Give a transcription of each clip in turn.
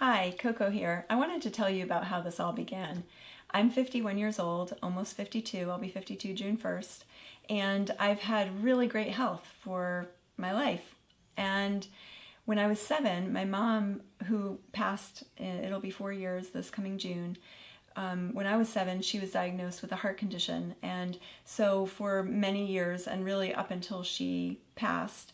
Hi, Coco here. I wanted to tell you about how this all began. I'm 51 years old, almost 52. I'll be 52 June 1st. And I've had really great health for my life. And when I was 7, my mom, who passed, it'll be 4 years this coming June, when I was 7, she was diagnosed with a heart condition. And so for many years, and really up until she passed,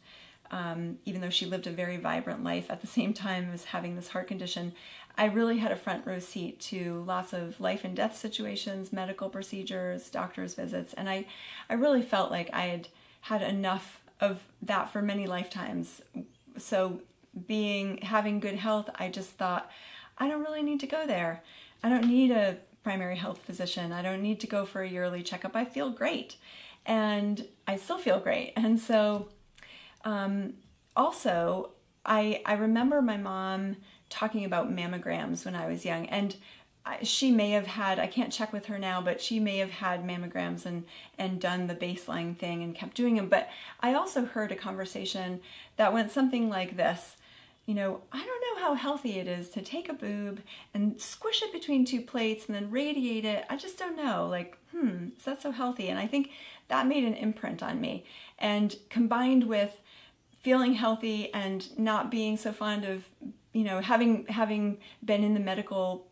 even though she lived a very vibrant life at the same time as having this heart condition, I really had a front row seat to lots of life and death situations, medical procedures, doctor's visits, and I really felt like I had had enough of that for many lifetimes. So having good health, I just thought, I don't really need to go there. I don't need a primary health physician. I don't need to go for a yearly checkup. I feel great. And I still feel great. And so also, I remember my mom talking about mammograms when I was young, and she may have had, I can't check with her now, but she may have had mammograms and done the baseline thing and kept doing them. But I also heard a conversation that went something like this. I don't know how healthy it is to take a boob and squish it between two plates and then radiate it. I just don't know. Is that so healthy? And I think that made an imprint on me. And combined with feeling healthy and not being so fond of, having been in the medical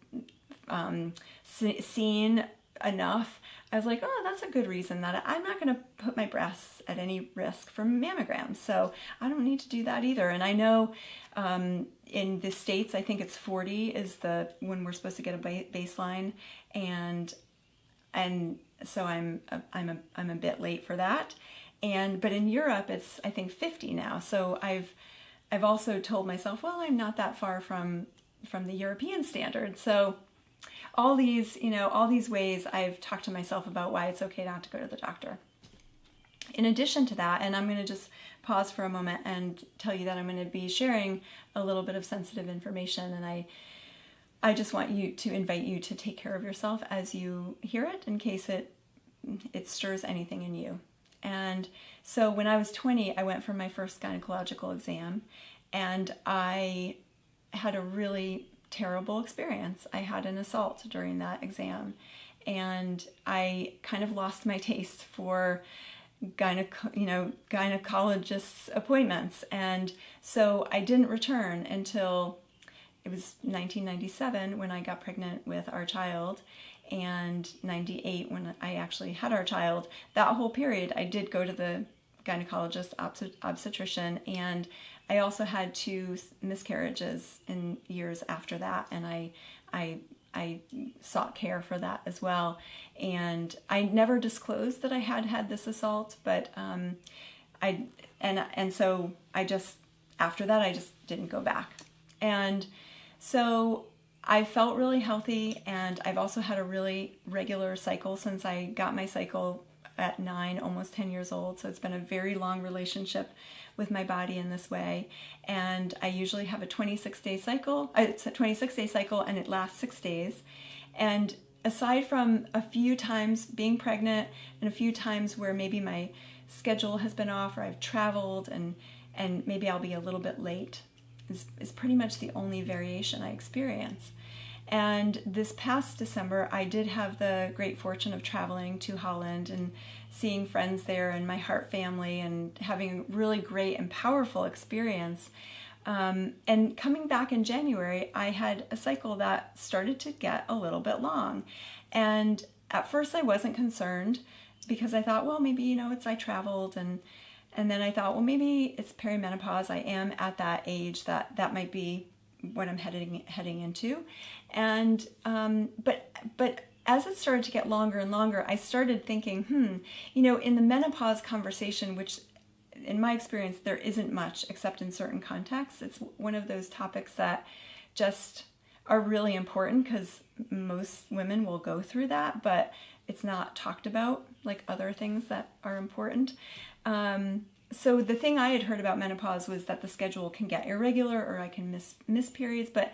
scene enough, I was like, oh, that's a good reason that I'm not going to put my breasts at any risk from mammograms. So I don't need to do that either. And I know in the States, I think it's 40 is when we're supposed to get a baseline, and so I'm a bit late for that. But in Europe, it's I think 50 now. So I've also told myself, well, I'm not that far from the European standard. So all these ways I've talked to myself about why it's okay not to go to the doctor. In addition to that, and I'm going to just pause for a moment and tell you that I'm going to be sharing a little bit of sensitive information, and I just want to invite you to take care of yourself as you hear it, in case it stirs anything in you. And so when I was 20, I went for my first gynecological exam, and I had a really terrible experience. I had an assault during that exam, and I kind of lost my taste for gynecologist's appointments. And so I didn't return until it was 1997 when I got pregnant with our child, and 98 when I actually had our child. That whole period I did go to the gynecologist obstetrician, and I also had 2 miscarriages in years after that, and I sought care for that as well. And I never disclosed that I had this assault, but so I just, after that, I just didn't go back. And so I felt really healthy, and I've also had a really regular cycle since I got my cycle at 9, almost 10 years old. So it's been a very long relationship with my body in this way. And I usually have a 26-day cycle. It's a 26-day cycle, and it lasts 6 days. And aside from a few times being pregnant and a few times where maybe my schedule has been off or I've traveled and maybe I'll be a little bit late, is pretty much the only variation I experience. And this past December, I did have the great fortune of traveling to Holland and seeing friends there and my heart family and having a really great and powerful experience. And coming back in January, I had a cycle that started to get a little bit long. And at first I wasn't concerned because I thought, well, maybe, I traveled, and then I thought, well, maybe it's perimenopause. I am at that age that might be what I'm heading into. And but as it started to get longer and longer, I started thinking, in the menopause conversation, which in my experience there isn't much except in certain contexts, it's one of those topics that just are really important because most women will go through that, but it's not talked about like other things that are important. So the thing I had heard about menopause was that the schedule can get irregular, or I can miss periods, but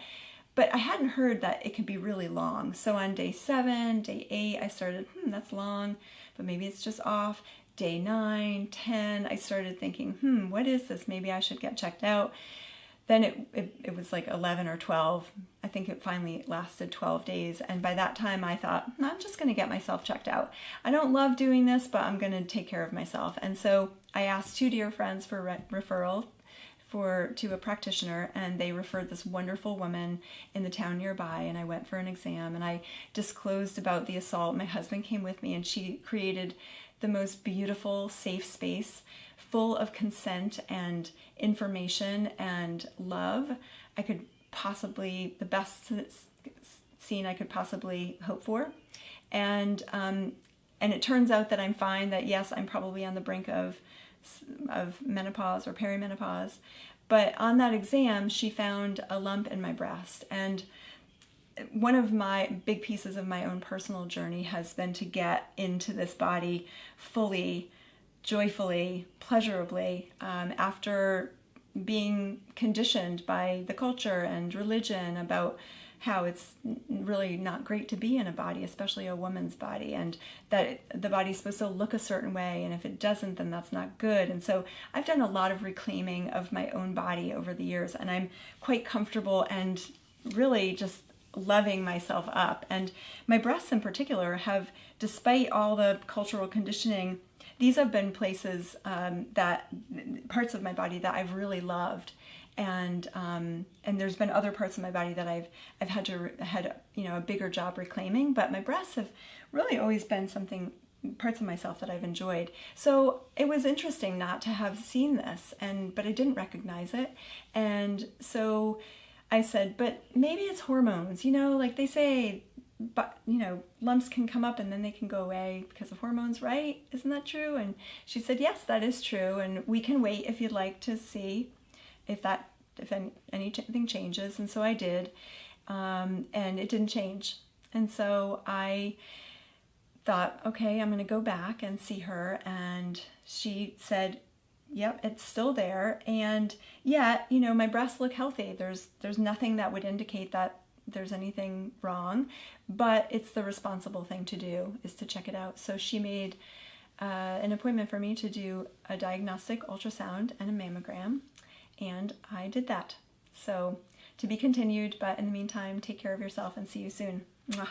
I hadn't heard that it could be really long. So on day 7, day 8, I started, that's long, but maybe it's just off. Day 9, 10, I started thinking, what is this? Maybe I should get checked out. then it was like 11 or 12. I think it finally lasted 12 days. And by that time I thought, I'm just going to get myself checked out. I don't love doing this, but I'm going to take care of myself. And so I asked 2 dear friends for referral to a practitioner, and they referred this wonderful woman in the town nearby, and I went for an exam, and I disclosed about the assault. My husband came with me, and she created the most beautiful, safe space full of consent and information and love. The best scene I could possibly hope for. And it turns out that I'm fine, that yes, I'm probably on the brink of menopause or perimenopause. But on that exam, she found a lump in my breast. And one of my big pieces of my own personal journey has been to get into this body fully, joyfully, pleasurably, after being conditioned by the culture and religion about how it's really not great to be in a body, especially a woman's body, and that the body's supposed to look a certain way, and if it doesn't, then that's not good. And so I've done a lot of reclaiming of my own body over the years, and I'm quite comfortable and really just loving myself up. And my breasts in particular have, despite all the cultural conditioning, these have been places parts of my body that I've really loved. And there's been other parts of my body that I've had a bigger job reclaiming, but my breasts have really always been parts of myself that I've enjoyed. So it was interesting not to have seen this, but I didn't recognize it. And so I said, but maybe it's hormones, like they say, but lumps can come up and then they can go away because of hormones, right? Isn't that true? And she said, yes, that is true. And we can wait if you'd like to see if anything changes. And so I did, and it didn't change. And so I thought, okay, I'm going to go back and see her. And she said, yep, it's still there. And yet, my breasts look healthy. There's nothing that would indicate that there's anything wrong, but it's the responsible thing to do is to check it out. So she made an appointment for me to do a diagnostic ultrasound and a mammogram. And I did that. So to be continued, but in the meantime, take care of yourself and see you soon. Mwah.